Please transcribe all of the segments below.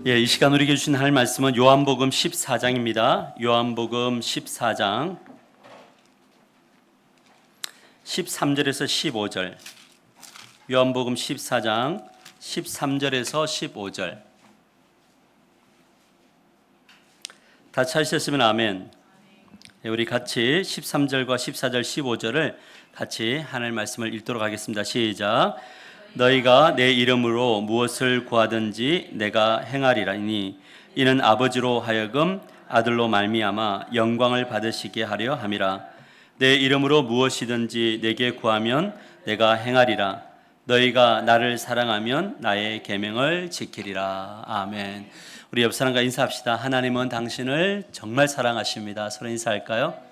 이 시간 우리에게 주신 하나님 말씀은 요한복음 14장입니다. 요한복음 14장 13절에서 15절. 요한복음 14장 13절에서 15절. 다 찾으셨으면 아멘. 우리 같이 13절과 14절, 15절을 같이 하나님의 말씀을 읽도록 하겠습니다. 시작. 너희가 내 이름으로 무엇을 구하든지 내가 행하리라니 이는 아버지로 하여금 아들로 말미암아 영광을 받으시게 하려 함이라. 내 이름으로 무엇이든지 내게 구하면 내가 행하리라. 너희가 나를 사랑하면 나의 계명을 지키리라. 아멘. 우리 옆 사람과 인사합시다. 하나님은 당신을 정말 사랑하십니다. 서로 인사할까요?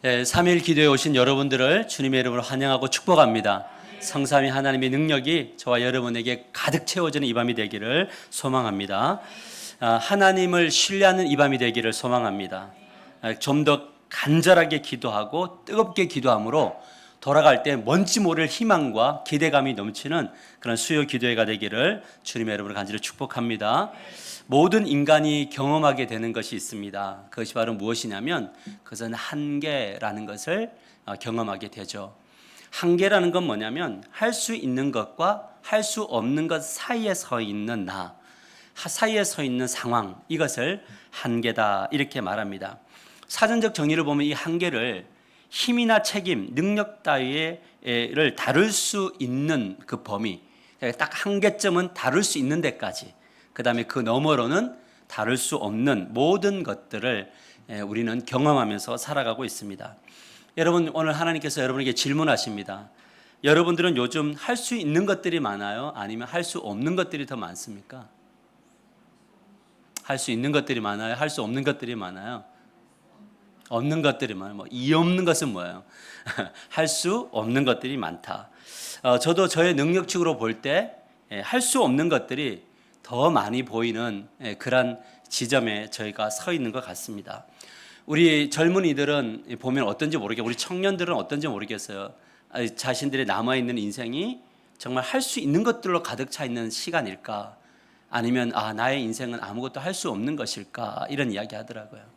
3일 기도에 오신 여러분들을 주님의 이름으로 환영하고 축복합니다. 성삼위 하나님의 능력이 저와 여러분에게 가득 채워지는 이 밤이 되기를 소망합니다. 하나님을 신뢰하는 이 밤이 되기를 소망합니다. 좀 더 간절하게 기도하고 뜨겁게 기도함으로 돌아갈 때 뭔지 모를 희망과 기대감이 넘치는 그런 수요 기도회가 되기를 주님의 이름으로 간절히 축복합니다. 모든 인간이 경험하게 되는 것이 있습니다. 그것이 바로 무엇이냐면 그것은 한계라는 것을 경험하게 되죠. 한계라는 건 뭐냐면 할 수 있는 것과 할 수 없는 것 사이에 서 있는 나, 사이에 서 있는 상황, 이것을 한계다 이렇게 말합니다. 사전적 정의를 보면 이 한계를 힘이나 책임, 능력 따위를 다룰 수 있는 그 범위, 딱 한계점은 다룰 수 있는 데까지, 그 다음에 그 너머로는 다룰 수 없는 모든 것들을 우리는 경험하면서 살아가고 있습니다. 여러분, 오늘 하나님께서 여러분에게 질문하십니다. 여러분들은 요즘 할 수 있는 것들이 많아요? 아니면 할 수 없는 것들이 더 많습니까? 할 수 있는 것들이 많아요? 할 수 없는 것들이 많아요? 없는 것들이 많아요. 이 없는 것은 뭐예요? 할 수 없는 것들이 많다. 저도 저의 능력치로 볼 때 할 수 없는 것들이 더 많이 보이는 그런 지점에 저희가 서 있는 것 같습니다. 우리 젊은이들은 보면 어떤지 모르겠고 우리 청년들은 어떤지 모르겠어요. 자신들의 남아있는 인생이 정말 할 수 있는 것들로 가득 차 있는 시간일까? 아니면 나의 인생은 아무것도 할 수 없는 것일까? 이런 이야기 하더라고요.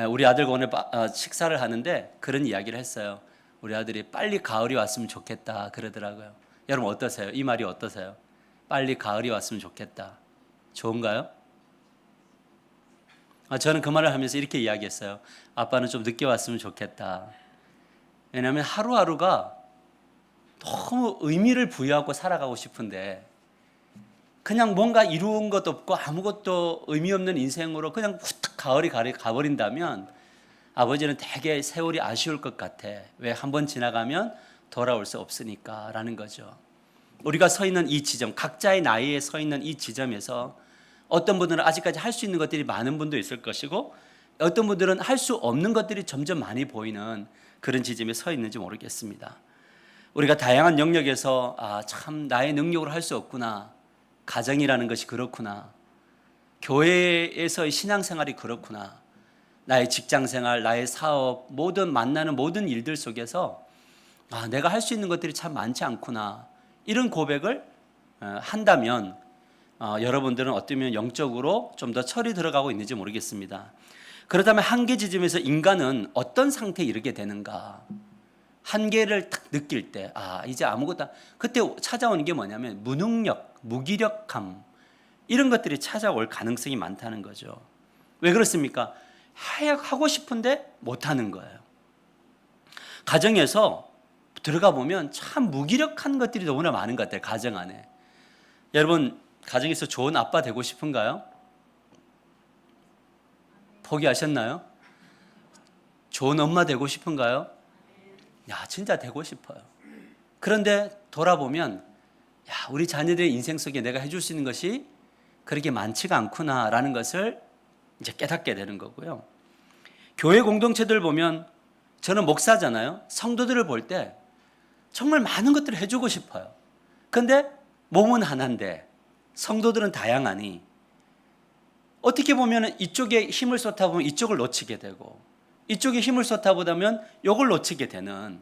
우리 아들과 오늘 식사를 하는데 그런 이야기를 했어요. 우리 아들이 빨리 가을이 왔으면 좋겠다 그러더라고요. 여러분 어떠세요? 이 말이 어떠세요? 빨리 가을이 왔으면 좋겠다. 좋은가요? 저는 그 말을 하면서 이렇게 이야기했어요. 아빠는 좀 늦게 왔으면 좋겠다. 왜냐하면 하루하루가 너무 의미를 부여하고 살아가고 싶은데 그냥 뭔가 이루은 것도 없고 아무것도 의미 없는 인생으로 그냥 후딱 가을이 가버린다면 아버지는 되게 세월이 아쉬울 것 같아. 왜 한 번 지나가면 돌아올 수 없으니까 라는 거죠. 우리가 서 있는 이 지점, 각자의 나이에 서 있는 이 지점에서 어떤 분들은 아직까지 할 수 있는 것들이 많은 분도 있을 것이고 어떤 분들은 할 수 없는 것들이 점점 많이 보이는 그런 지점에 서 있는지 모르겠습니다. 우리가 다양한 영역에서 참 나의 능력으로 할 수 없구나. 가정이라는 것이 그렇구나. 교회에서의 신앙생활이 그렇구나. 나의 직장생활, 나의 사업, 만나는 모든 일들 속에서 내가 할 수 있는 것들이 참 많지 않구나. 이런 고백을 한다면 여러분들은 어쩌면 영적으로 좀 더 철이 들어가고 있는지 모르겠습니다. 그렇다면 한계 지점에서 인간은 어떤 상태에 이르게 되는가? 한계를 딱 느낄 때 이제 아무것도 그때 찾아오는 게 뭐냐면 무능력, 무기력함 이런 것들이 찾아올 가능성이 많다는 거죠. 왜 그렇습니까? 하고 싶은데 못하는 거예요. 가정에서 들어가 보면 참 무기력한 것들이 너무나 많은 것 같아요. 가정 안에. 여러분 가정에서 좋은 아빠 되고 싶은가요? 포기하셨나요? 좋은 엄마 되고 싶은가요? 진짜 되고 싶어요. 그런데 돌아보면 우리 자녀들의 인생 속에 내가 해줄 수 있는 것이 그렇게 많지가 않구나라는 것을 이제 깨닫게 되는 거고요. 교회 공동체들 보면 저는 목사잖아요. 성도들을 볼 때 정말 많은 것들을 해주고 싶어요. 그런데 몸은 하나인데 성도들은 다양하니 어떻게 보면 이쪽에 힘을 쏟다 보면 이쪽을 놓치게 되고 이쪽에 힘을 쏟다 보면 이걸 놓치게 되는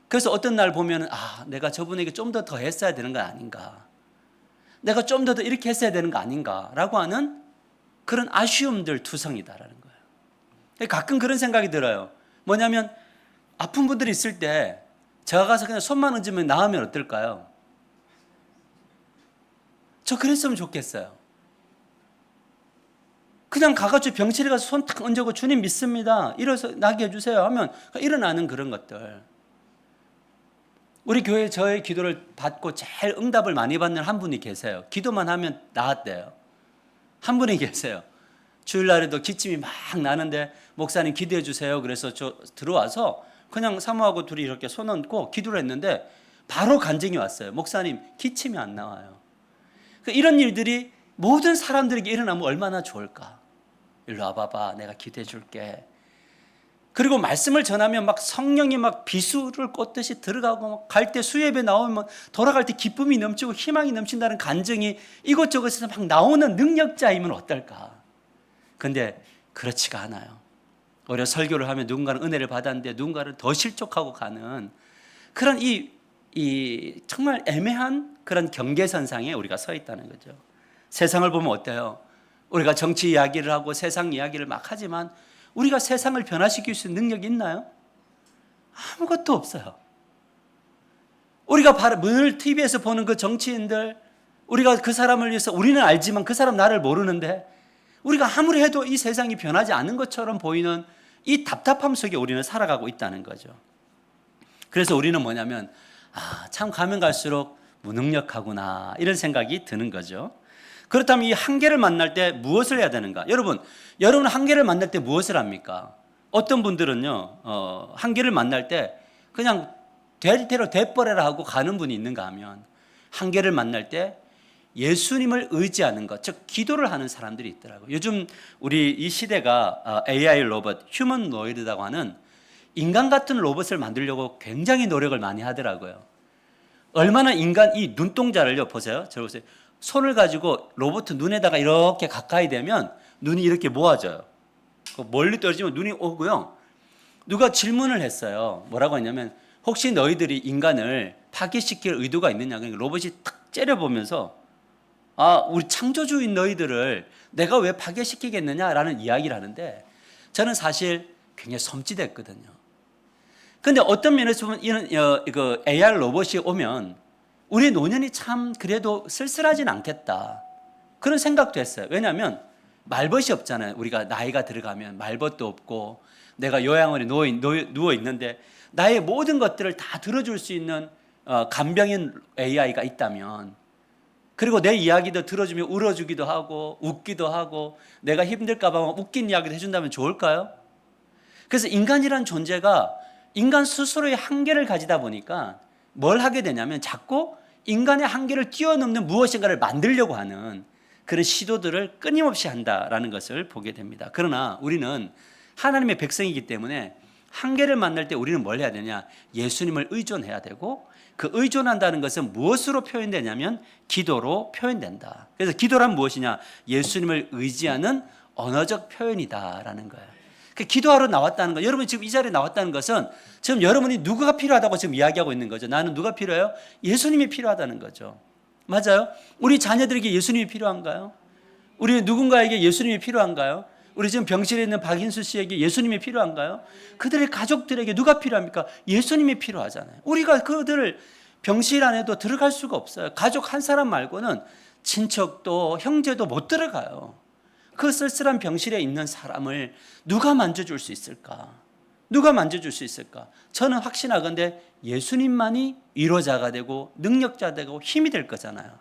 그래서 어떤 날 보면 내가 저분에게 좀 더 했어야 되는 거 아닌가, 내가 좀 더 이렇게 했어야 되는 거 아닌가라고 하는 그런 아쉬움들 투성이다라는 거예요. 가끔 그런 생각이 들어요. 뭐냐면 아픈 분들이 있을 때 제가 가서 그냥 손만 얹으면 나으면 어떨까요? 저 그랬으면 좋겠어요. 그냥 가가지고 병실에 가서 손 탁 얹고 주님 믿습니다, 일어서 나게 해주세요 하면 일어나는 그런 것들. 우리 교회에 저의 기도를 받고 제일 응답을 많이 받는 한 분이 계세요. 기도만 하면 나았대요. 한 분이 계세요. 주일날에도 기침이 막 나는데 목사님 기도해 주세요. 그래서 저 들어와서 그냥 사모하고 둘이 이렇게 손 얹고 기도를 했는데 바로 간증이 왔어요. 목사님 기침이 안 나와요. 이런 일들이 모든 사람들에게 일어나면 얼마나 좋을까. 일로 와봐봐, 내가 기도해 줄게. 그리고 말씀을 전하면 막 성령이 막 비수를 꽂듯이 들어가고, 갈 때 수예배 나오면 돌아갈 때 기쁨이 넘치고 희망이 넘친다는 간증이 이곳저곳에서 막 나오는 능력자이면 어떨까. 근데 그렇지가 않아요. 오히려 설교를 하면 누군가는 은혜를 받았는데 누군가는 더 실족하고 가는 그런 이 정말 애매한 그런 경계선상에 우리가 서 있다는 거죠. 세상을 보면 어때요? 우리가 정치 이야기를 하고 세상 이야기를 막 하지만 우리가 세상을 변화시킬 수 있는 능력이 있나요? 아무것도 없어요. 우리가 늘 TV에서 보는 그 정치인들, 우리가 그 사람을 위해서 우리는 알지만 그 사람 나를 모르는데 우리가 아무리 해도 이 세상이 변하지 않는 것처럼 보이는 이 답답함 속에 우리는 살아가고 있다는 거죠. 그래서 우리는 뭐냐면 참 가면 갈수록 무능력하구나 이런 생각이 드는 거죠. 그렇다면 이 한계를 만날 때 무엇을 해야 되는가? 여러분 한계를 만날 때 무엇을 합니까? 어떤 분들은요 한계를 만날 때 그냥 될 대로 돼버려라 하고 가는 분이 있는가 하면, 한계를 만날 때 예수님을 의지하는 것, 즉 기도를 하는 사람들이 있더라고요. 요즘 우리 이 시대가 AI 로봇, 휴먼노이드라고 하는 인간 같은 로봇을 만들려고 굉장히 노력을 많이 하더라고요. 얼마나 인간 이 눈동자를요 보세요. 저 보세요. 손을 가지고 로봇 눈에다가 이렇게 가까이 대면 눈이 이렇게 모아져요. 멀리 떨어지면 눈이 오고요. 누가 질문을 했어요. 뭐라고 했냐면, 혹시 너희들이 인간을 파괴시킬 의도가 있느냐. 그러니까 로봇이 탁 째려보면서 우리 창조주인 너희들을 내가 왜 파괴시키겠느냐라는 이야기를 하는데, 저는 사실 굉장히 섬찟했거든요. 그런데 어떤 면에서 보면 이런 AR 로봇이 오면 우리의 노년이 참 그래도 쓸쓸하진 않겠다 그런 생각도 했어요. 왜냐하면 말벗이 없잖아요. 우리가 나이가 들어가면 말벗도 없고 내가 요양원에 누워 있는데 나의 모든 것들을 다 들어줄 수 있는 간병인 AI가 있다면, 그리고 내 이야기도 들어주면 울어주기도 하고 웃기도 하고 내가 힘들까 봐 웃긴 이야기도 해준다면 좋을까요? 그래서 인간이란 존재가 인간 스스로의 한계를 가지다 보니까 뭘 하게 되냐면 자꾸 인간의 한계를 뛰어넘는 무엇인가를 만들려고 하는 그런 시도들을 끊임없이 한다라는 것을 보게 됩니다. 그러나 우리는 하나님의 백성이기 때문에 한계를 만날 때 우리는 뭘 해야 되냐? 예수님을 의존해야 되고, 그 의존한다는 것은 무엇으로 표현되냐면 기도로 표현된다. 그래서 기도란 무엇이냐? 예수님을 의지하는 언어적 표현이다라는 거예요. 기도하러 나왔다는 거, 여러분이 지금 이 자리에 나왔다는 것은 지금 여러분이 누구가 필요하다고 지금 이야기하고 있는 거죠. 나는 누가 필요해요? 예수님이 필요하다는 거죠. 맞아요? 우리 자녀들에게 예수님이 필요한가요? 우리 누군가에게 예수님이 필요한가요? 우리 지금 병실에 있는 박인수 씨에게 예수님이 필요한가요? 그들의 가족들에게 누가 필요합니까? 예수님이 필요하잖아요. 우리가 그들을 병실 안에도 들어갈 수가 없어요. 가족 한 사람 말고는 친척도 형제도 못 들어가요. 그 쓸쓸한 병실에 있는 사람을 누가 만져줄 수 있을까? 누가 만져줄 수 있을까? 저는 확신하건대 예수님만이 위로자가 되고 능력자 되고 힘이 될 거잖아요.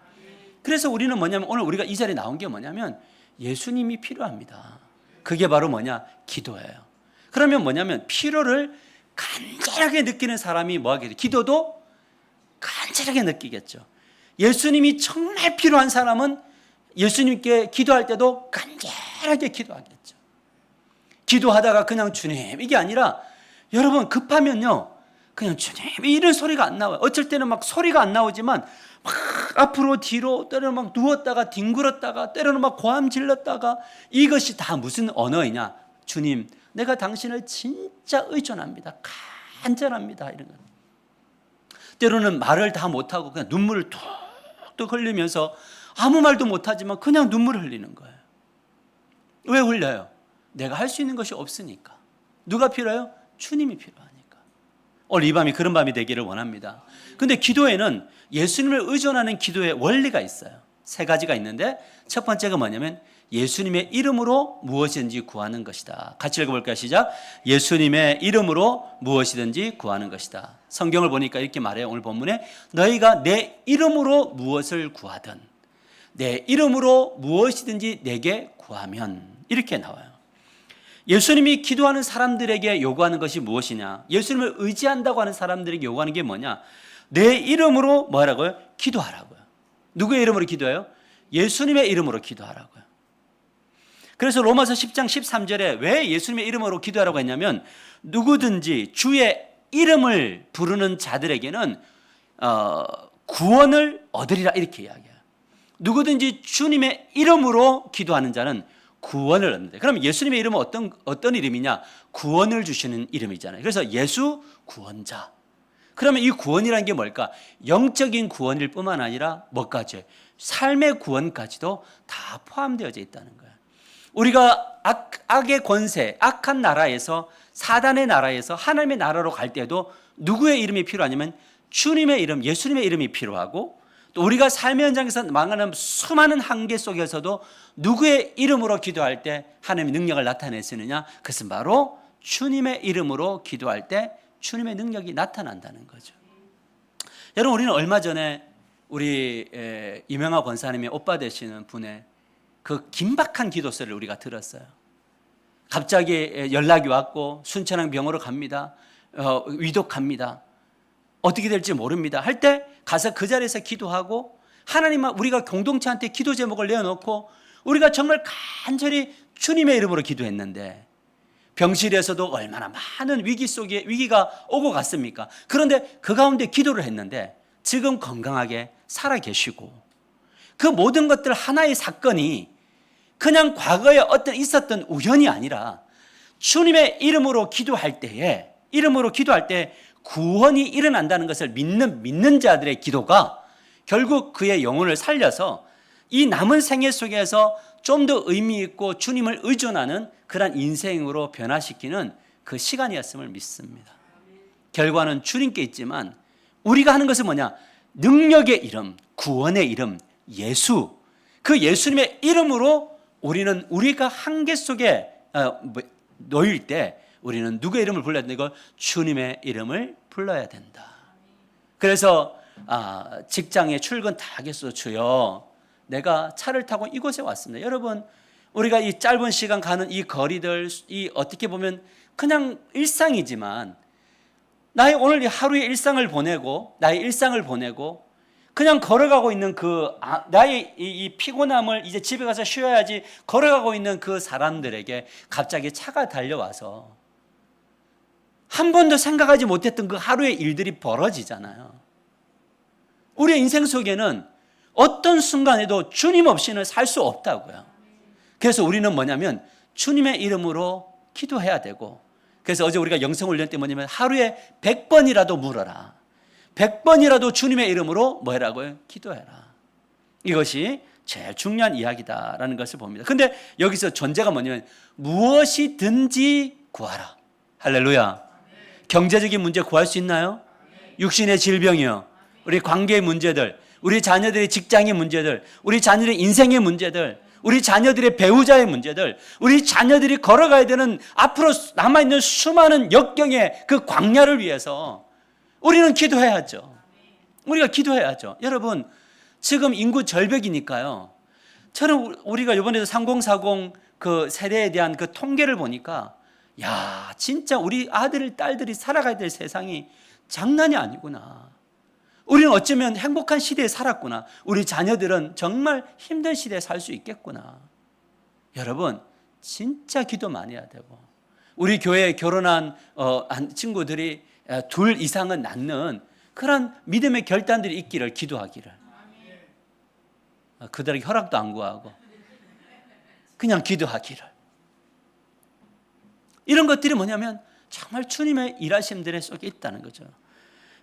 그래서 우리는 뭐냐면, 오늘 우리가 이 자리에 나온 게 뭐냐면 예수님이 필요합니다. 그게 바로 뭐냐? 기도예요. 그러면 뭐냐면 필요를 간절하게 느끼는 사람이 뭐 하겠죠? 기도도 간절하게 느끼겠죠. 예수님이 정말 필요한 사람은 예수님께 기도할 때도 간절하게 기도하겠죠. 기도하다가 그냥 주님 이게 아니라, 여러분 급하면요 그냥 주님 이런 소리가 안 나와요. 어쩔 때는 막 소리가 안 나오지만 막 앞으로 뒤로, 때로는 막 누웠다가 뒹굴었다가, 때로는 막 고함 질렀다가, 이것이 다 무슨 언어이냐? 주님 내가 당신을 진짜 의존합니다. 간절합니다. 이런 거. 때로는 말을 다 못하고 그냥 눈물을 툭툭 흘리면서 아무 말도 못하지만 그냥 눈물을 흘리는 거예요. 왜 흘려요? 내가 할 수 있는 것이 없으니까. 누가 필요해요? 주님이 필요하니까. 오늘 이 밤이 그런 밤이 되기를 원합니다. 근데 기도에는 예수님을 의존하는 기도의 원리가 있어요. 세 가지가 있는데 첫 번째가 뭐냐면 예수님의 이름으로 무엇이든지 구하는 것이다. 같이 읽어볼까요? 시작. 예수님의 이름으로 무엇이든지 구하는 것이다. 성경을 보니까 이렇게 말해요. 오늘 본문에 너희가 내 이름으로 무엇을 구하든 내 이름으로 무엇이든지 내게 구하면 이렇게 나와요. 예수님이 기도하는 사람들에게 요구하는 것이 무엇이냐? 예수님을 의지한다고 하는 사람들에게 요구하는 게 뭐냐? 내 이름으로 뭐라고요? 기도하라고요. 누구의 이름으로 기도해요? 예수님의 이름으로 기도하라고요. 그래서 로마서 10장 13절에 왜 예수님의 이름으로 기도하라고 했냐면 누구든지 주의 이름을 부르는 자들에게는 구원을 얻으리라 이렇게 이야기해요. 누구든지 주님의 이름으로 기도하는 자는 구원을 얻는데, 그럼 예수님의 이름은 어떤 이름이냐? 구원을 주시는 이름이잖아요. 그래서 예수 구원자. 그러면 이 구원이라는 게 뭘까? 영적인 구원일 뿐만 아니라 뭐까지? 삶의 구원까지도 다 포함되어져 있다는 거예요. 우리가 악의 권세, 악한 나라에서, 사단의 나라에서 하나님의 나라로 갈 때도 누구의 이름이 필요하냐면 주님의 이름, 예수님의 이름이 필요하고, 또 우리가 삶의 현장에서 망하는 수많은 한계 속에서도 누구의 이름으로 기도할 때 하나님의 능력을 나타내시느냐? 그것은 바로 주님의 이름으로 기도할 때 주님의 능력이 나타난다는 거죠. 여러분, 우리는 얼마 전에 우리 이명하 권사님의 오빠 되시는 분의 그 긴박한 기도서를 우리가 들었어요. 갑자기 연락이 왔고 순천향 병원으로 갑니다. 위독합니다. 어떻게 될지 모릅니다. 할 때 가서 그 자리에서 기도하고 하나님, 우리가 공동체한테 기도 제목을 내어놓고 우리가 정말 간절히 주님의 이름으로 기도했는데 병실에서도 얼마나 많은 위기 속에 위기가 오고 갔습니까? 그런데 그 가운데 기도를 했는데 지금 건강하게 살아 계시고, 그 모든 것들 하나의 사건이 그냥 과거에 어떤 있었던 우연이 아니라 주님의 이름으로 기도할 때에 구원이 일어난다는 것을 믿는 자들의 기도가 결국 그의 영혼을 살려서 이 남은 생애 속에서 좀 더 의미 있고 주님을 의존하는 그런 인생으로 변화시키는 그 시간이었음을 믿습니다. 결과는 주님께 있지만 우리가 하는 것은 뭐냐? 능력의 이름, 구원의 이름, 예수. 그 예수님의 이름으로 우리가 한계 속에 놓일 때 우리는 누구의 이름을 불러야 된다? 이거 주님의 이름을 불러야 된다. 그래서 직장에 출근 다 하겠소 주여, 내가 차를 타고 이곳에 왔습니다. 여러분, 우리가 이 짧은 시간 가는 이 거리들, 이 어떻게 보면 그냥 일상이지만 나의 오늘 이 하루의 일상을 보내고 그냥 걸어가고 있는 나의 이 피곤함을 이제 집에 가서 쉬어야지 걸어가고 있는 그 사람들에게 갑자기 차가 달려와서 한 번도 생각하지 못했던 그 하루의 일들이 벌어지잖아요. 우리의 인생 속에는 어떤 순간에도 주님 없이는 살 수 없다고요. 그래서 우리는 뭐냐면 주님의 이름으로 기도해야 되고, 그래서 어제 우리가 영성훈련 때 뭐냐면 하루에 100번이라도 물어라. 100번이라도 주님의 이름으로 뭐 해라고요? 기도해라. 이것이 제일 중요한 이야기다라는 것을 봅니다. 근데 여기서 전제가 뭐냐면 무엇이든지 구하라. 할렐루야. 경제적인 문제 구할 수 있나요? 육신의 질병이요, 우리 관계의 문제들, 우리 자녀들의 직장의 문제들, 우리 자녀들의 인생의 문제들, 우리 자녀들의 배우자의 문제들, 우리 자녀들이 걸어가야 되는 앞으로 남아있는 수많은 역경의 그 광야를 위해서 우리는 기도해야죠. 우리가 기도해야죠. 여러분, 지금 인구 절벽이니까요. 저는 우리가 이번에도 3040 그 세대에 대한 그 통계를 보니까 야, 진짜 우리 아들, 딸들이 살아가야 될 세상이 장난이 아니구나. 우리는 어쩌면 행복한 시대에 살았구나. 우리 자녀들은 정말 힘든 시대에 살 수 있겠구나. 여러분, 진짜 기도 많이 해야 되고, 우리 교회에 결혼한 친구들이 둘 이상은 낳는 그런 믿음의 결단들이 있기를 기도하기를. 그들에게 허락도 안 구하고 그냥 기도하기를. 이런 것들이 뭐냐면 정말 주님의 일하심들 속에 있다는 거죠.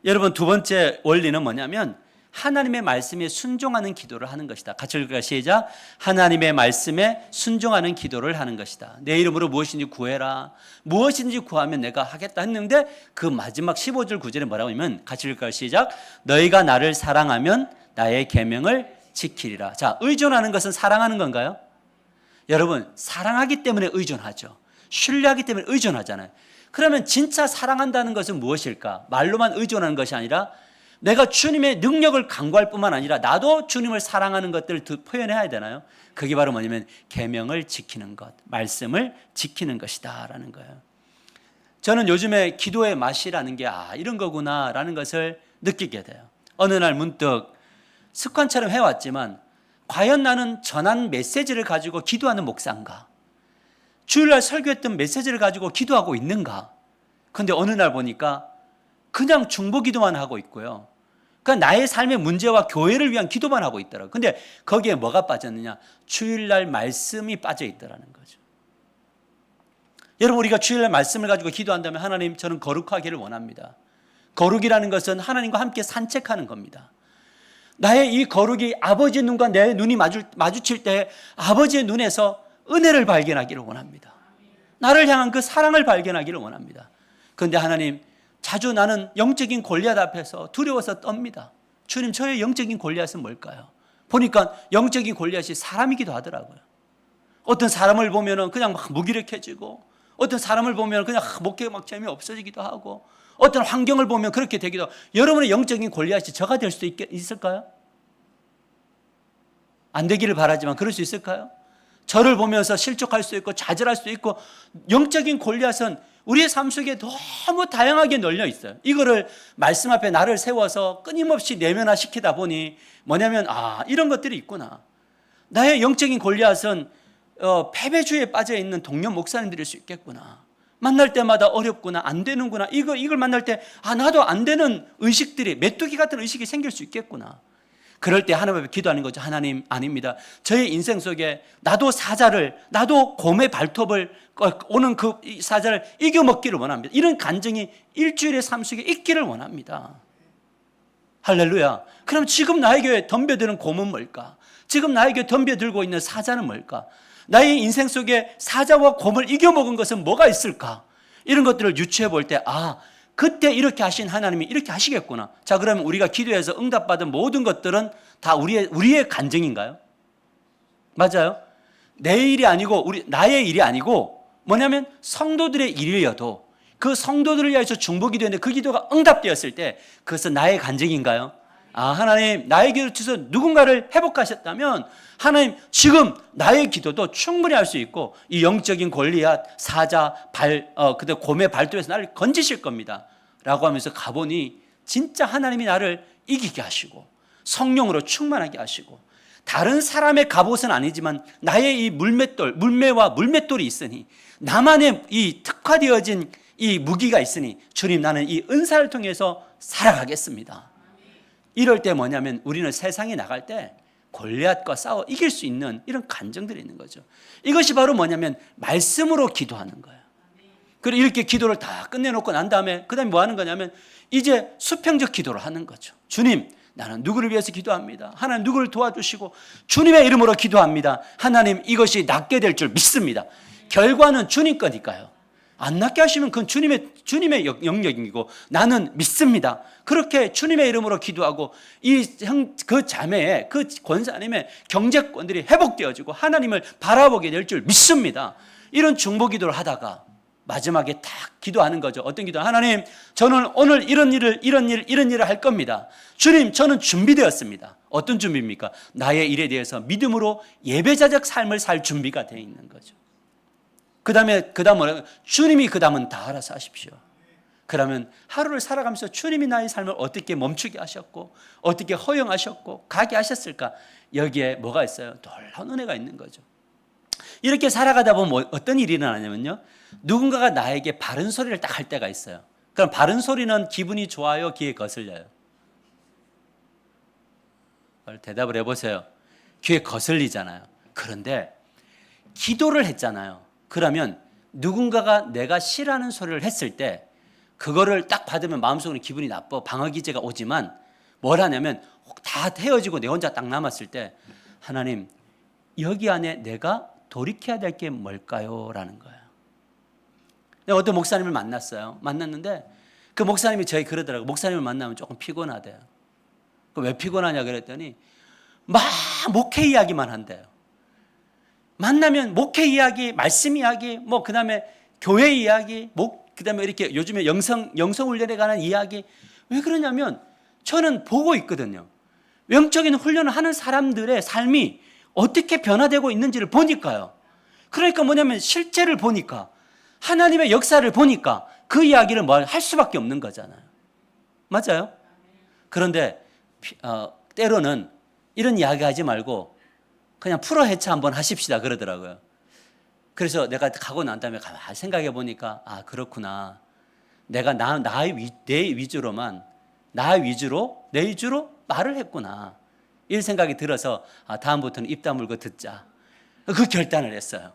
여러분, 두 번째 원리는 뭐냐면 하나님의 말씀에 순종하는 기도를 하는 것이다. 같이 읽을까요? 시작. 하나님의 말씀에 순종하는 기도를 하는 것이다. 내 이름으로 무엇인지 구해라. 무엇인지 구하면 내가 하겠다 했는데 그 마지막 15절 9절에 뭐라고 하면, 같이 읽을까요? 시작. 너희가 나를 사랑하면 나의 계명을 지키리라. 자, 의존하는 것은 사랑하는 건가요? 여러분, 사랑하기 때문에 의존하죠. 신뢰하기 때문에 의존하잖아요. 그러면 진짜 사랑한다는 것은 무엇일까? 말로만 의존하는 것이 아니라 내가 주님의 능력을 간구할 뿐만 아니라 나도 주님을 사랑하는 것들을 표현해야 되나요? 그게 바로 뭐냐면 계명을 지키는 것, 말씀을 지키는 것이다 라는 거예요. 저는 요즘에 기도의 맛이라는 게 이런 거구나라는 것을 느끼게 돼요. 어느 날 문득 습관처럼 해왔지만 과연 나는 전한 메시지를 가지고 기도하는 목사인가? 주일날 설교했던 메시지를 가지고 기도하고 있는가? 그런데 어느 날 보니까 그냥 중보기도만 하고 있고요. 그러니까 나의 삶의 문제와 교회를 위한 기도만 하고 있더라고요. 근데 거기에 뭐가 빠졌느냐? 주일날 말씀이 빠져 있더라는 거죠. 여러분, 우리가 주일날 말씀을 가지고 기도한다면 하나님, 저는 거룩하기를 원합니다. 거룩이라는 것은 하나님과 함께 산책하는 겁니다. 나의 이 거룩이 아버지의 눈과 내 눈이 마주칠 때 아버지의 눈에서 은혜를 발견하기를 원합니다. 나를 향한 그 사랑을 발견하기를 원합니다. 그런데 하나님, 자주 나는 영적인 골리앗 앞에서 두려워서 떱니다. 주님, 저의 영적인 골리앗은 뭘까요? 보니까 영적인 골리앗이 사람이기도 하더라고요. 어떤 사람을 보면 그냥 막 무기력해지고, 어떤 사람을 보면 그냥 목회가 막 재미없어지기도 하고, 어떤 환경을 보면 그렇게 되기도 하고. 여러분의 영적인 골리앗이 저가 될 수 있을까요? 안 되기를 바라지만 그럴 수 있을까요? 저를 보면서 실족할 수 있고 좌절할 수 있고, 영적인 골리앗은 우리의 삶 속에 너무 다양하게 널려 있어요. 이거를 말씀 앞에 나를 세워서 끊임없이 내면화시키다 보니 뭐냐면 이런 것들이 있구나. 나의 영적인 골리앗은 패배주의에 빠져 있는 동료 목사님들일 수 있겠구나. 만날 때마다 어렵구나, 안 되는구나. 이걸 만날 때 나도 안 되는 의식들이, 메뚜기 같은 의식이 생길 수 있겠구나. 그럴 때 하나님 앞에 기도하는 거죠. 하나님, 아닙니다. 저의 인생 속에 나도 곰의 발톱을 오는 그 사자를 이겨먹기를 원합니다. 이런 간증이 일주일의 삶 속에 있기를 원합니다. 할렐루야. 그럼 지금 나에게 덤벼드는 곰은 뭘까? 지금 나에게 덤벼들고 있는 사자는 뭘까? 나의 인생 속에 사자와 곰을 이겨먹은 것은 뭐가 있을까? 이런 것들을 유추해 볼 때 그때 이렇게 하신 하나님이 이렇게 하시겠구나. 자, 그러면 우리가 기도해서 응답받은 모든 것들은 다 우리의 간증인가요? 맞아요. 내 일이 아니고 나의 일이 아니고 뭐냐면 성도들의 일이어도 그 성도들을 위해서 중보기도했는데 그 기도가 응답되었을 때 그것은 나의 간증인가요? 하나님, 나의 기도를 통해서 누군가를 회복하셨다면 하나님, 지금 나의 기도도 충분히 할 수 있고 이 영적인 골리앗, 사자, 그다음 곰의 발톱에서 나를 건지실 겁니다 라고 하면서 가보니 진짜 하나님이 나를 이기게 하시고 성령으로 충만하게 하시고, 다른 사람의 갑옷은 아니지만 나의 이 물매와 물맷돌이 있으니, 나만의 이 특화되어진 이 무기가 있으니 주님, 나는 이 은사를 통해서 살아가겠습니다. 이럴 때 뭐냐면 우리는 세상에 나갈 때 골리앗과 싸워 이길 수 있는 이런 간증들이 있는 거죠. 이것이 바로 뭐냐면 말씀으로 기도하는 거예요. 그리고 이렇게 기도를 다 끝내놓고 난 다음에 그 다음에 뭐 하는 거냐면 이제 수평적 기도를 하는 거죠. 주님, 나는 누구를 위해서 기도합니다. 하나님, 누구를 도와주시고 주님의 이름으로 기도합니다. 하나님, 이것이 낫게 될 줄 믿습니다. 결과는 주님 거니까요. 안 낫게 하시면 그건 주님의 영역이고 나는 믿습니다. 그렇게 주님의 이름으로 기도하고 그 자매의, 그 권사님의 경제권들이 회복되어지고 하나님을 바라보게 될 줄 믿습니다. 이런 중보기도를 하다가 마지막에 딱 기도하는 거죠. 어떤 기도? 하나님, 저는 오늘 이런 일을 할 겁니다. 주님, 저는 준비되었습니다. 어떤 준비입니까? 나의 일에 대해서 믿음으로 예배자적 삶을 살 준비가 되어 있는 거죠. 그 다음은 주님이 그 다음은 다 알아서 하십시오. 그러면 하루를 살아가면서 주님이 나의 삶을 어떻게 멈추게 하셨고 어떻게 허용하셨고 가게 하셨을까? 여기에 뭐가 있어요? 놀라운 은혜가 있는 거죠. 이렇게 살아가다 보면 어떤 일이 일어나냐면요, 누군가가 나에게 바른 소리를 딱 할 때가 있어요. 그럼 바른 소리는 기분이 좋아요, 귀에 거슬려요? 대답을 해보세요. 귀에 거슬리잖아요. 그런데 기도를 했잖아요. 그러면 누군가가 내가 싫어하는 소리를 했을 때 그거를 딱 받으면 마음속으로 기분이 나빠. 방어기제가 오지만 뭘 하냐면 다 헤어지고 내 혼자 딱 남았을 때 하나님 여기 안에 내가 돌이켜야 될 게 뭘까요? 라는 거예요. 내가 어떤 목사님을 만났어요. 만났는데 그 목사님이 저희 그러더라고요. 목사님을 만나면 조금 피곤하대요. 왜 피곤하냐 그랬더니 막 목회 이야기만 한대요. 만나면 목회 이야기, 말씀 이야기, 뭐 그다음에 교회 이야기, 그다음에 이렇게 요즘에 영성 훈련에 관한 이야기. 왜 그러냐면 저는 보고 있거든요. 영적인 훈련을 하는 사람들의 삶이 어떻게 변화되고 있는지를 보니까요. 그러니까 뭐냐면 실제를 보니까 하나님의 역사를 보니까 그 이야기를 뭘 할 수밖에 없는 거잖아요. 맞아요? 그런데 때로는 이런 이야기 하지 말고 그냥 프로 해체 한번 하십시다 그러더라고요. 그래서 내가 가고 난 다음에 가만히 생각해 보니까 아 그렇구나. 내가 내 위주로만 내 위주로 말을 했구나. 이 생각이 들어서 아 다음부터는 입 다물고 듣자. 그 결단을 했어요.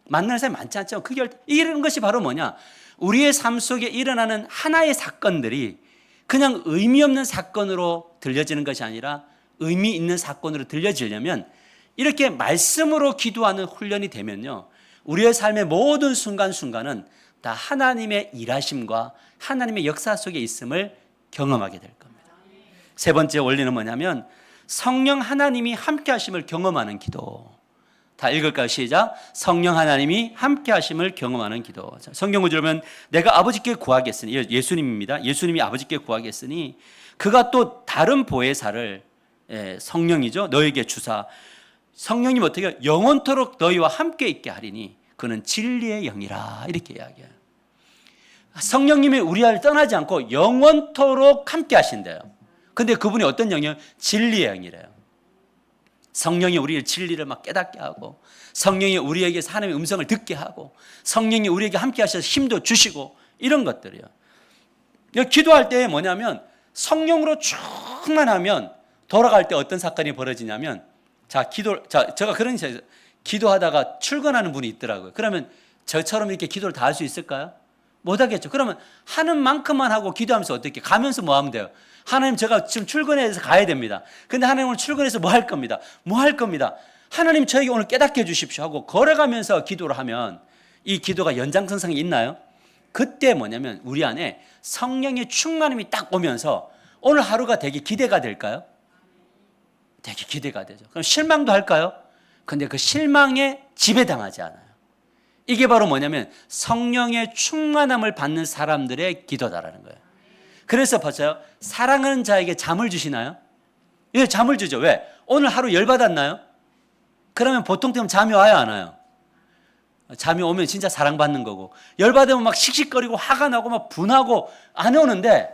만나는 사람이 많지 않죠. 이런 것이 바로 뭐냐? 우리의 삶 속에 일어나는 하나의 사건들이 그냥 의미 없는 사건으로 들려지는 것이 아니라 의미 있는 사건으로 들려지려면 이렇게 말씀으로 기도하는 훈련이 되면요. 우리의 삶의 모든 순간순간은 다 하나님의 일하심과 하나님의 역사 속에 있음을 경험하게 될 겁니다. 세 번째 원리는 뭐냐면 성령 하나님이 함께 하심을 경험하는 기도. 다 읽을까요? 시작. 성령 하나님이 함께 하심을 경험하는 기도. 성경 구절을 보면 내가 아버지께 구하겠으니 예수님입니다. 예수님이 아버지께 구하겠으니 그가 또 다른 보혜사를 성령이죠. 너에게 주사 성령님 어떻게 해요? 영원토록 너희와 함께 있게 하리니 그는 진리의 영이라 이렇게 이야기해요. 성령님이 우리를 떠나지 않고 영원토록 함께 하신대요. 근데 그분이 어떤 영이에요? 진리의 영이래요. 성령이 우리를 진리를 막 깨닫게 하고 성령이 우리에게 하나님의 음성을 듣게 하고 성령이 우리에게 함께 하셔서 힘도 주시고 이런 것들이요. 기도할 때 뭐냐면 성령으로 충만하면 돌아갈 때 어떤 사건이 벌어지냐면 제가 그런 기도하다가 출근하는 분이 있더라고요. 그러면 저처럼 이렇게 기도를 다 할 수 있을까요? 못하겠죠. 그러면 하는 만큼만 하고 기도하면서 어떻게 가면서 뭐 하면 돼요? 하나님 제가 지금 출근해서 가야 됩니다. 근데 하나님 오늘 출근해서 뭐 할 겁니다. 뭐 할 겁니다. 하나님 저에게 오늘 깨닫게 해주십시오 하고 걸어가면서 기도를 하면 이 기도가 연장선상이 있나요? 그때 뭐냐면 우리 안에 성령의 충만함이 딱 오면서 오늘 하루가 되게 기대가 될까요? 되게 기대가 되죠. 그럼 실망도 할까요? 근데 그 실망에 지배당하지 않아요. 이게 바로 뭐냐면 성령의 충만함을 받는 사람들의 기도다라는 거예요. 그래서 봤어요. 사랑하는 자에게 잠을 주시나요? 예, 잠을 주죠. 왜? 오늘 하루 열받았나요? 그러면 보통 때면 잠이 와요, 안 와요? 잠이 오면 진짜 사랑받는 거고 열받으면 막 씩씩거리고 화가 나고 막 분하고 안 오는데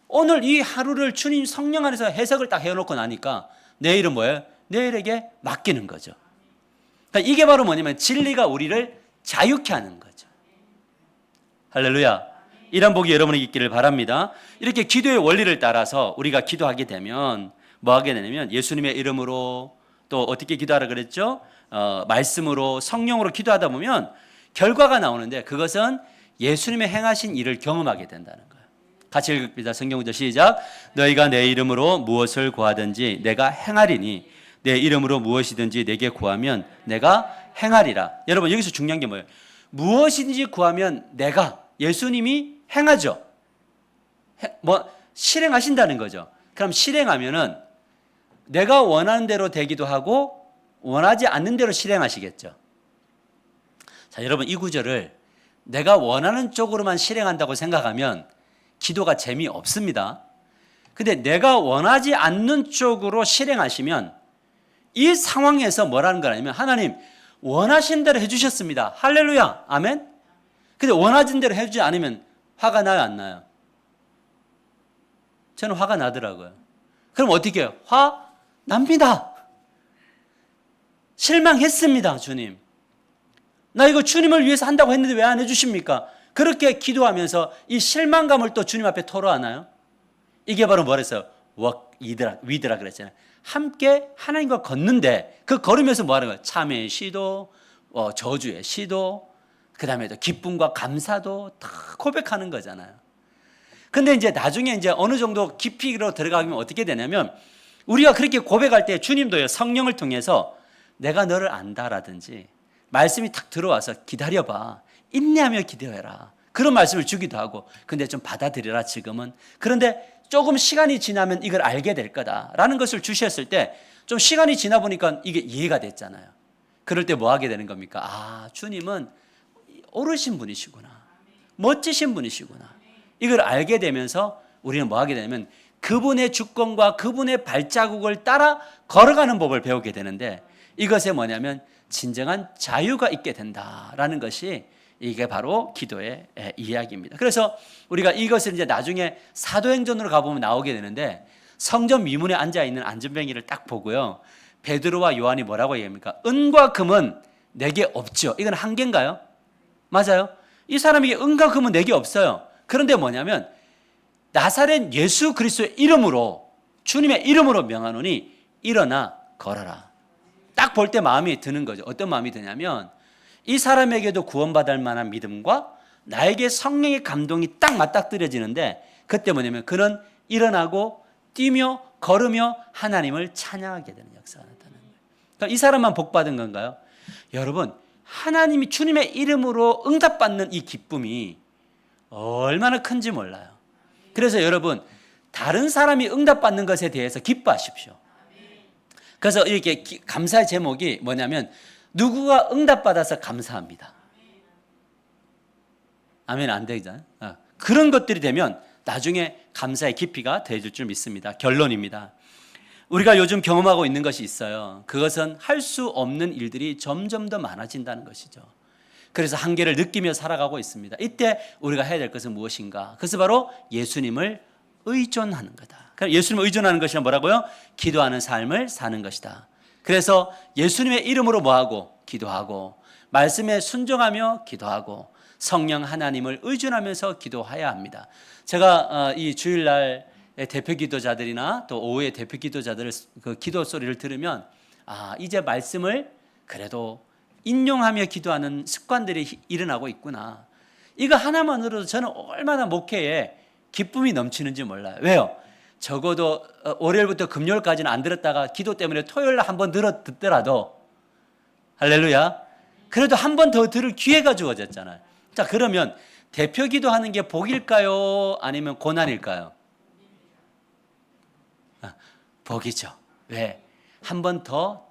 오늘 이 하루를 주님 성령 안에서 해석을 딱 해놓고 나니까 내일은 뭐예요? 내일에게 맡기는 거죠. 그러니까 이게 바로 뭐냐면 진리가 우리를 자유케 하는 거죠. 할렐루야. 이런 복이 여러분에게 있기를 바랍니다. 이렇게 기도의 원리를 따라서 우리가 기도하게 되면 뭐 하게 되냐면 예수님의 이름으로 또 어떻게 기도하라 그랬죠? 말씀으로 성령으로 기도하다 보면 결과가 나오는데 그것은 예수님의 행하신 일을 경험하게 된다는 거예요. 같이 읽읍니다. 성경구절 시작. 너희가 내 이름으로 무엇을 구하든지 내가 행하리니 내 이름으로 무엇이든지 내게 구하면 내가 행하리라. 여러분 여기서 중요한 게 뭐예요? 무엇인지 구하면 내가 예수님이 행하죠. 실행하신다는 거죠. 그럼 실행하면은 내가 원하는 대로 되기도 하고 원하지 않는 대로 실행하시겠죠. 자, 여러분 이 구절을 내가 원하는 쪽으로만 실행한다고 생각하면 기도가 재미없습니다. 근데 내가 원하지 않는 쪽으로 실행하시면 이 상황에서 뭐라는 거냐면 하나님 원하신 대로 해주셨습니다. 할렐루야. 아멘. 근데 원하신 대로 해주지 않으면 화가 나요, 안 나요? 저는 화가 나더라고요. 그럼 어떻게 해요? 화 납니다. 실망했습니다, 주님. 나 이거 주님을 위해서 한다고 했는데 왜 안 해주십니까? 그렇게 기도하면서 이 실망감을 또 주님 앞에 토로하나요? 이게 바로 뭐랬어요? 위드라 그랬잖아요. 함께 하나님과 걷는데 그 걸으면서 뭐 하는 거예요? 참회의 시도, 저주의 시도, 그 다음에 또 기쁨과 감사도 다 고백하는 거잖아요. 근데 이제 나중에 이제 어느 정도 깊이로 들어가면 어떻게 되냐면 우리가 그렇게 고백할 때 주님도요, 성령을 통해서 내가 너를 안다라든지 말씀이 탁 들어와서 기다려봐, 인내하며 기도해라, 그런 말씀을 주기도 하고, 근데 좀 받아들여라 지금은. 그런데 조금 시간이 지나면 이걸 알게 될 거다라는 것을 주셨을 때 좀 시간이 지나 보니까 이게 이해가 됐잖아요. 그럴 때 뭐 하게 되는 겁니까? 아, 주님은 오르신 분이시구나, 멋지신 분이시구나, 이걸 알게 되면서 우리는 뭐 하게 되냐면 그분의 주권과 그분의 발자국을 따라 걸어가는 법을 배우게 되는데, 이것에 뭐냐면 진정한 자유가 있게 된다라는 것이 이게 바로 기도의 이야기입니다. 그래서 우리가 이것을 이제 나중에 사도행전으로 가보면 나오게 되는데, 성전 미문에 앉아있는 안전뱅이를 딱 보고요, 베드로와 요한이 뭐라고 얘기합니까? 은과 금은 내게 없죠. 이건 한계인가요? 맞아요. 이 사람에게 은과 금은 내게 없어요. 그런데 뭐냐면 나사렛 예수 그리스도의 이름으로, 주님의 이름으로 명하노니 일어나 걸어라. 딱 볼 때 마음이 드는 거죠. 어떤 마음이 드냐면 이 사람에게도 구원받을 만한 믿음과 나에게 성령의 감동이 딱 맞닥뜨려지는데, 그때 뭐냐면 그는 일어나고 뛰며 걸으며 하나님을 찬양하게 되는 역사가 나타나는 거예요. 그러니까 이 사람만 복받은 건가요? 여러분, 하나님이 주님의 이름으로 응답받는 이 기쁨이 얼마나 큰지 몰라요. 그래서 여러분, 다른 사람이 응답받는 것에 대해서 기뻐하십시오. 그래서 이렇게 감사의 제목이 뭐냐면 누구가 응답받아서 감사합니다. 아멘. 안 되잖아요. 그런 것들이 되면 나중에 감사의 깊이가 되어질 줄 믿습니다. 결론입니다. 우리가 요즘 경험하고 있는 것이 있어요. 그것은 할 수 없는 일들이 점점 더 많아진다는 것이죠. 그래서 한계를 느끼며 살아가고 있습니다. 이때 우리가 해야 될 것은 무엇인가? 그것은 바로 예수님을 의존하는 거다. 예수님을 의존하는 것이 뭐라고요? 기도하는 삶을 사는 것이다. 그래서 예수님의 이름으로 뭐하고? 기도하고, 말씀에 순종하며 기도하고, 성령 하나님을 의존하면서 기도해야 합니다. 제가 이 주일날 대표 기도자들이나 또 오후에 대표 기도자들의 그 기도 소리를 들으면, 이제 말씀을 그래도 인용하며 기도하는 습관들이 일어나고 있구나. 이거 하나만으로도 저는 얼마나 목회에 기쁨이 넘치는지 몰라요. 왜요? 적어도 월요일부터 금요일까지는 안 들었다가 기도 때문에 토요일 날 한 번 듣더라도, 할렐루야, 그래도 한 번 더 들을 기회가 주어졌잖아요. 자, 그러면 대표 기도하는 게 복일까요? 아니면 고난일까요? 복이죠. 왜? 한 번 더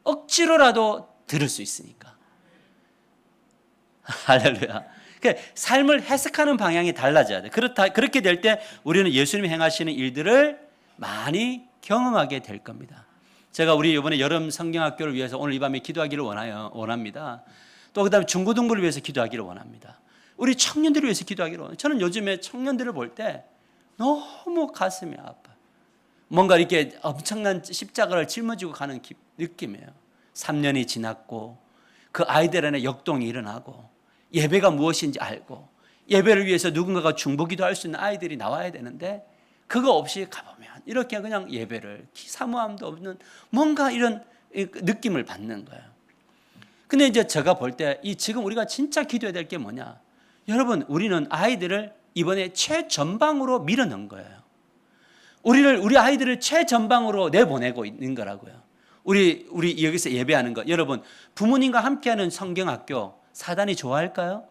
억지로라도 들을 수 있으니까. 할렐루야. 삶을 해석하는 방향이 달라져야 돼. 그렇게 될 때 우리는 예수님이 행하시는 일들을 많이 경험하게 될 겁니다. 제가 우리 이번에 여름 성경학교를 위해서 오늘 이 밤에 기도하기를 원합니다. 또 그다음에 중고등부를 위해서 기도하기를 원합니다. 우리 청년들을 위해서 기도하기를 원합니다. 저는 요즘에 청년들을 볼 때 너무 가슴이 아파요. 뭔가 이렇게 엄청난 십자가를 짊어지고 가는 느낌이에요. 3년이 지났고 그 아이들 안에 역동이 일어나고 예배가 무엇인지 알고 예배를 위해서 누군가가 중보기도 할 수 있는 아이들이 나와야 되는데, 그거 없이 가보면 이렇게 그냥 예배를 사모함도 없는 뭔가 이런 느낌을 받는 거예요. 근데 이제 제가 볼 때 지금 우리가 진짜 기도해야 될 게 뭐냐? 여러분, 우리는 아이들을 이번에 최전방으로 밀어넣은 거예요. 우리 아이들을 최전방으로 내보내고 있는 거라고요. 우리 여기서 예배하는 거, 여러분, 부모님과 함께하는 성경학교 사단이 좋아할까요?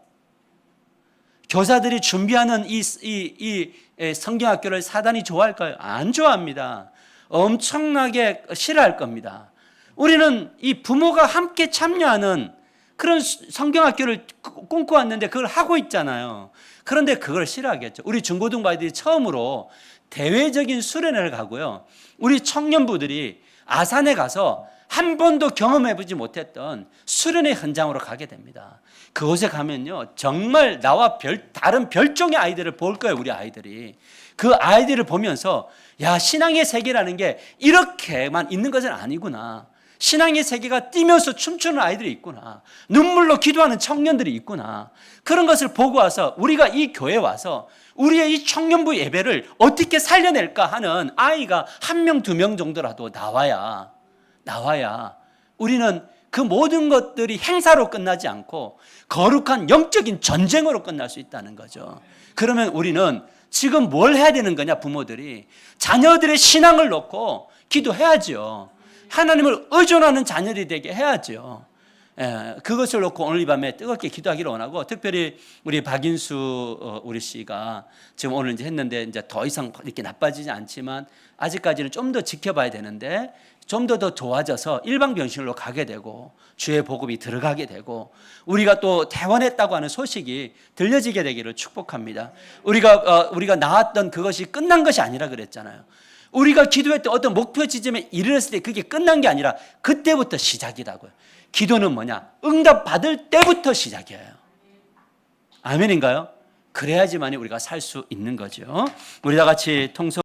교사들이 준비하는 이 성경학교를 사단이 좋아할까요? 안 좋아합니다. 엄청나게 싫어할 겁니다. 우리는 이 부모가 함께 참여하는 그런 성경학교를 꿈꿔왔는데 그걸 하고 있잖아요. 그런데 그걸 싫어하겠죠. 우리 중고등부 아이들이 처음으로 대외적인 수련회를 가고요, 우리 청년부들이 아산에 가서 한 번도 경험해보지 못했던 수련의 현장으로 가게 됩니다. 그곳에 가면요, 정말 나와 다른 별종의 아이들을 볼 거예요. 우리 아이들이 그 아이들을 보면서, 야, 신앙의 세계라는 게 이렇게만 있는 것은 아니구나. 신앙의 세계가 뛰면서 춤추는 아이들이 있구나. 눈물로 기도하는 청년들이 있구나. 그런 것을 보고 와서 우리가 이 교회에 와서 우리의 이 청년부 예배를 어떻게 살려낼까 하는 아이가 1명, 2명 정도라도 나와야 우리는 그 모든 것들이 행사로 끝나지 않고 거룩한 영적인 전쟁으로 끝날 수 있다는 거죠. 그러면 우리는 지금 뭘 해야 되는 거냐, 부모들이. 자녀들의 신앙을 놓고 기도해야죠. 하나님을 의존하는 자녀들이 되게 해야죠. 그것을 놓고 오늘 이 밤에 뜨겁게 기도하기를 원하고, 특별히 우리 박인수 우리 씨가 지금 오늘 이제 했는데 이제 더 이상 이렇게 나빠지지 않지만 아직까지는 좀 더 지켜봐야 되는데, 좀 더 좋아져서 일방병실로 가게 되고 주의 복음이 들어가게 되고 우리가 또 퇴원했다고 하는 소식이 들려지게 되기를 축복합니다. 우리가 나왔던 그것이 끝난 것이 아니라 그랬잖아요. 우리가 기도했던 어떤 목표 지점에 이르렀을 때 그게 끝난 게 아니라 그때부터 시작이라고요. 기도는 뭐냐? 응답 받을 때부터 시작이에요. 아멘인가요? 그래야지만 우리가 살 수 있는 거죠. 우리 다 같이 통성